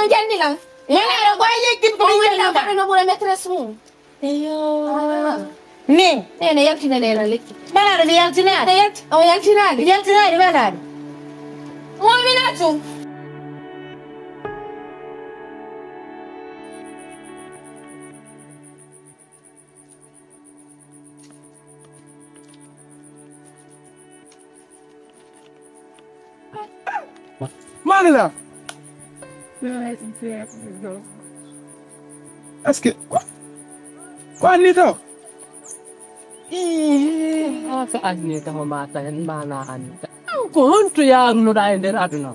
no janni la. Yana ko yekki ko wala ba no bula maîtresse mum. Eyo. Ni, ne yaktina ne la lekki. Bana da yaktina. Ne yak. O yaktina. Yaktina bana. Mo minatu. Manila. Est-ce que quoi ni to? Saatnya tahu mata yang mana anda? Kau hantu yang nuda ender aduna.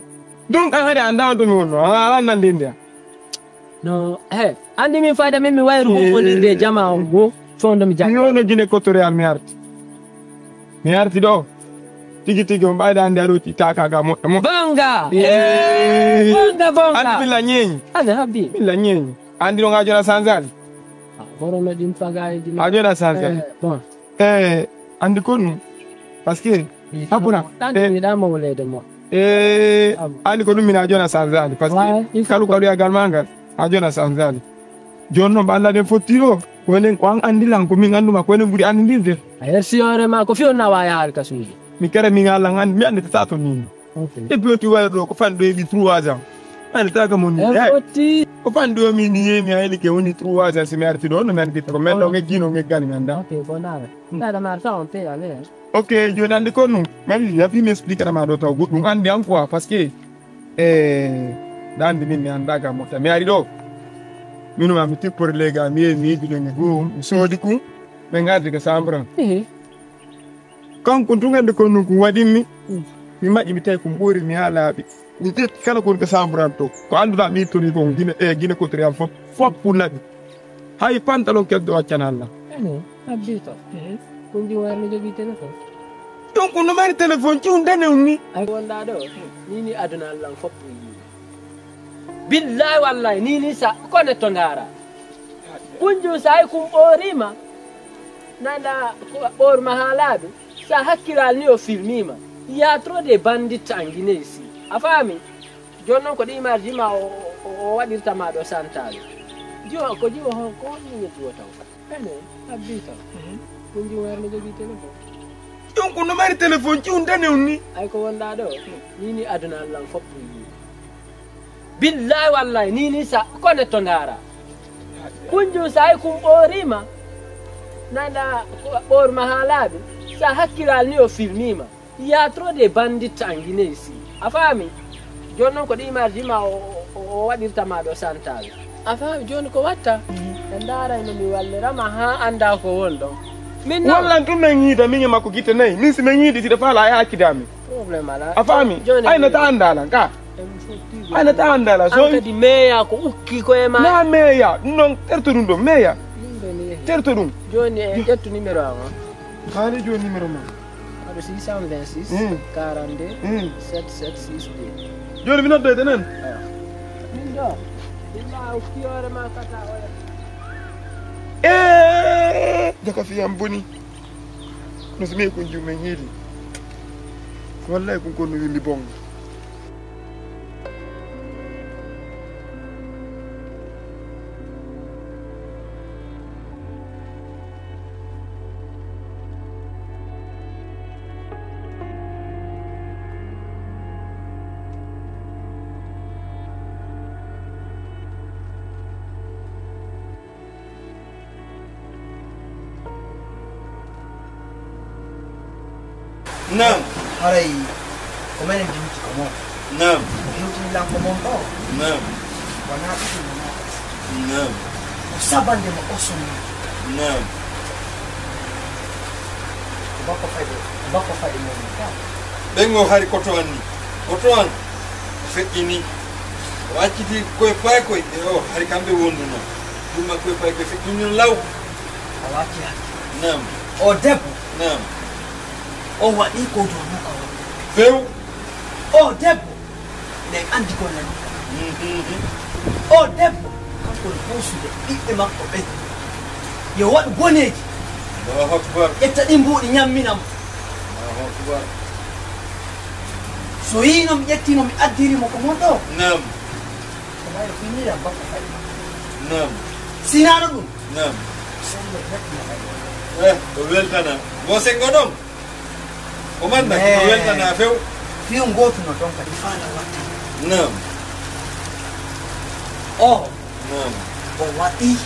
Donc ada anda tu no, ala nandindia. No, andi mi faida mi wairu ko de jama ngo fondo mi jang. Yo no jine kotore am miarti. Miarti do. Tigi mbaida andi aruti taka ga mo. Banga. Banga. Andi bila nyenyi. Ada habi. Bila nyenyi. Andi no ngajona sanzali. Boro me din pagai din. Ajona sanzali. Bon. Andi konu. Parce que apuna. Tanti mi da mo wole de mo. Andi konu mina ajona sanzali parce que kalu ya galmanga ajona sanzali. Jonno balla de fotiro. Wenen kwang andi lang ko mi ngandu ma ko ne buri andi ndinde. Ayer siore ma ko fiona wa ya kasuji. Mi kere mi ngala ngan mi andi tato ni. E puis tu vois ko fan do bi 3 ans. Ani taka mon ni. Ko fan do mi ni mi ay ke woni 3 ans si merti do no merti ko mello nge gino nge gani nganda. Okay, bonare. Nada marta on te ale. OK, je n'en ko nu. Même il a pu m'expliquer ma do taw gudu andi an quoi parce que dan di mi anda ga mota mi ari do. Minu ma mi pour les gars mi di nge go so di ku be ngadi ga sambra. Kan kuntunga de ko nu wadimi mi maji mi tay ko mbori mi halabi ni tet kala ko ko sambranto ko anduda mi toni ko gine ko triam fop punabi hay pantalon ke do canalla abito kunji warni jogi telefon donc no mari telefon ci undane ni ay wonda do ni aduna Allah fop billahi wallahi ni sa ko ne tondara kunju sai kum orima nanda or mahalabi sa hakkilal ni o filmima il y a trop de bandits en Guinée ici afami jonnon ko di marji ma o wadirta ma do santal jo ko jiwo hon ko ni to taw ene abita kunji warni jogi telefon donc no mari telefon ci undane ni ay ko wonda do ni aduna Allah fop billahi wallahi ni sa ko ne tondara kunju sai kum orima nanda or mahalabi sa hakkilal ni o filmima il y a trop de bandits en Guinée ici afami jonnon ko di marji ma o wadirta ma do santal afami jon ko watta ndara no mi wallira ma ha anda ko wondo min wallan tum men yida min ma ko gite nay min si men yidi ti dafa la ya kidami problem ala afami ay na ta andala ka ay na ta andala so di meya ko ukki ko e ma na meya non tertudum do meya tertudum joni jettu numéro am xale jo numéro ma 626 42 7762 joni mi noddo tenen min do illa ukiore ma kata wala jaka fi am boni no simi ko jume ngidi wallahi ko no yimbi bong Naam. Harai, komen yang dimiliki kamu. Naam. Dimiliki bilang kamu tahu. Naam. Warna itu mana? Naam. Saban dia mau kosong. Naam. Bapa fai mau. Bengo hari kotoan ni. Kotoan. Fekini. Wachiti koe pai koe. Hari kambe wonduno. Duma koe pai koe fekini lau. Awaki. Naam. Oh debu. Naam. Oh wa iko do muka. Feu. Oh debu. Neng andi ko nan. Oh debu. Ko posu de ite makko be. Yo wat goneji. Allahu Akbar. Etta dimbu di nyamminam. Allahu Akbar. So yino mi yettino mi addiri mo ko moto. Naam. wallahi finira bakka fay Naam. sinano dum Naam. sende rek na weltana. Mo sengodom. O man nak weltana few. fi ngotu no don ka difana wata Naam. oh Naam. o wati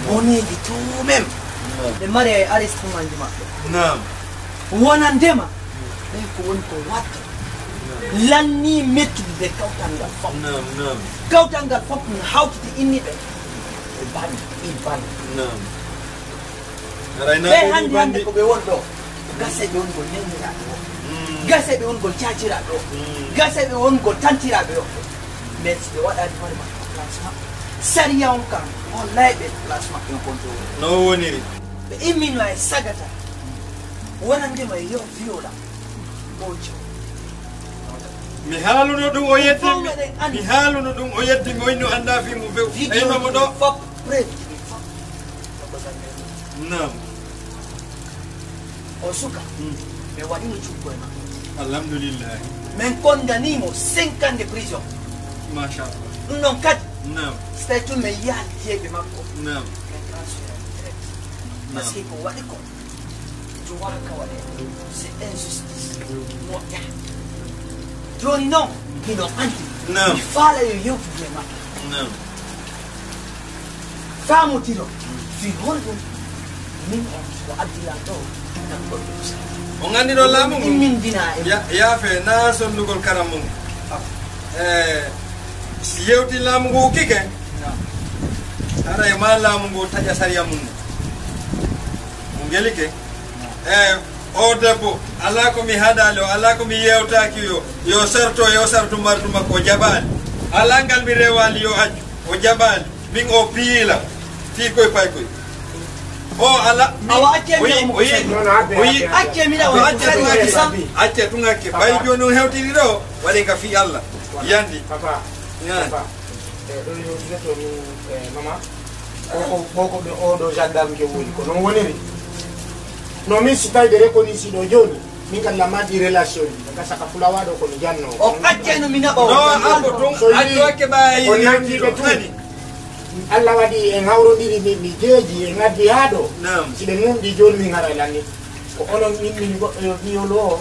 boni di tu mem Naam. de mare aristu manji makko Naam. wona ndema be ko won ko wata lanni mettude kawtangal fop Naam. Naam. kawtangal fop no hawtide inni be e bandi Naam. Arayna be hande ko be won do gase be won go nemira do gase be won go chachira do gase be won go tantira do mais be wada di mari makko plasma sariya on kan wallahi be plasma ko control No woniri. be imino ay sagata wona ndema yo viola bojo Mi haaluno ɗum o yeddimi. Mi haaluno ɗum o yeddimi oyno anda fi mo few. Eyno mo ɗo. fop preuve Naam. o suka be waɗino cukko e makko Alhamdulillah. min condamnimo 5 ans de prison Mashallah. ɗum ɗon kadi Naam. so tawi tun min yaali jeeɓe makko Naam. min transféré direct par ce que ko waɗi ko jo waka waɗe c'est injustice moƴƴa joni noon miɗon andi Naam. mi faala yo yewtude makko Naam. famotiro fi honɗum min on so addilan ɗo nan goɗɗo O ngandi ɗo laamu ngu. immindina e Yaafe na sondugol karam mum. Si yewti laamu ngu kike. Ara e ma laamu ngu taƴa sariya mum. Mo gelike. O debbo ala ko mi haɗali o ala ko mi yewtaki yo sarto martu makko o jaɓali ala ngal mi rewali yo accu o jaɓali min o piila fi koye pay koye o ala awa acce miɗa o sariyaji sam acce tungake ɓay joni on hewtiri ɗo waɗi ka fi Allah yandi Papa. Papa. Ɗo yo neto min mama. Koko ɓe oɗo gendarme ke woni ko non woniri. No min si tawi ɓe reconnisi ɗo joni min kan lamadi relation ji daga saka fulawa ɗo kono janno o acceno mi naɓa no ambo tun addoke ɓayi o nantiɓe tuuɗi Allah waɗi en hawrodiri mi jeeji en addi ha ɗo Naam. si ɓe numɗi joni min ara lanni ko onon immini goɗɗo yo wiyolo o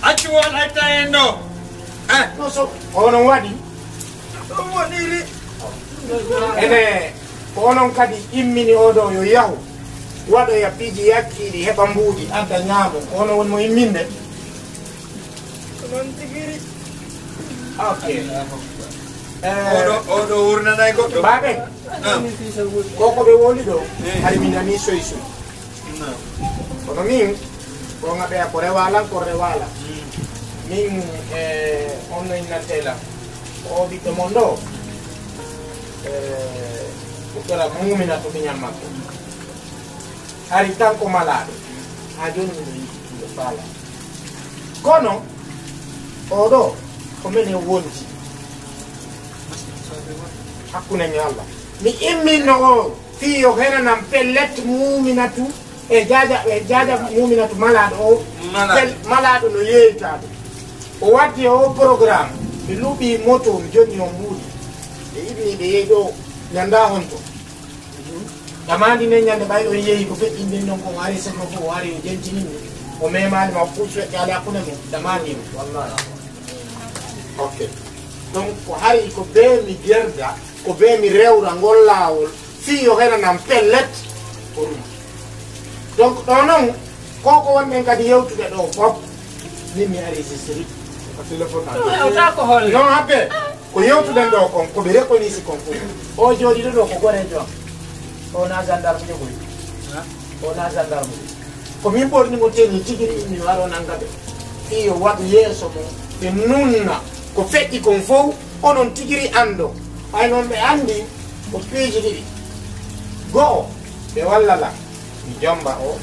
accu won hayta en ɗo no so onon waɗi ɗum woniri ene ko onon kadi immini oɗo yo yahu waɗo ya piiji yakkiɗi heɓa mbuuɗi adda ñaamo ono woni mo imminde non tigiri ok oɗo wurnanay goɗɗo mbaɓe Naam. koko ɓe woni ɗo hay mi nani soy soy Naam. kono min gonga ɓeya ko rewalan ko rewala min on no innantela o ɓiɗɗo mon ɗo ɓuɗɗora mumina to miñam makko ari tan ko malaɗo ha joni miɗo yiɗiɗo faala kono oɗo ko minen wonti hakkunde mi Allah mi imminno o fiyo henanam pellet muminatu e jaja muminatu malaɗo o malaɗo no yeeytaɗo o waddi o programme mi luuɓi moto mi joni on mbuuɗi ɓe yiɗni ɓe yeeyi ɗo ñanda on to amandi ne ñande ɓay on yeeyi ko feƴƴinde noon ko ari seno fof o ari o jentinimi o memani ma fuu feƴƴe ala hakkunde mum damanimo wallahi ok donc ko hari ko be mi jerda ko be mi rewra ngol laawol fiyo henanam pellet ko ɗum donc ɗo noon koko wonɗen kadi yewtude ɗo fof min mi ari sisteri ko téléphone non habbe ko yewtuden ɗo kon koɓe reconisi kon fof o jooɗiɗo ɗo ko gorejo am ona gendarme jogoy ona gendarme ko min ɓornimo teni tigui mi waro nangaɓe fiyo waɗu yeeso mum ɓe nunna ko feƴƴi kon fof onon tigiri ando hay noon ɓe andi ko piiji ɗiɗi go'o ɓe wallala mi jomba o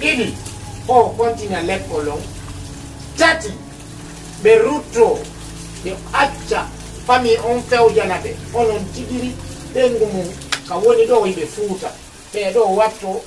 ɗiɗi o continue lekkol on tati ɓe rutto ɓe acca famille on fewjana ɓe onon tigiri ɓengu mum ka woni ɗo yiɓe fuuta ɓe ɗo watto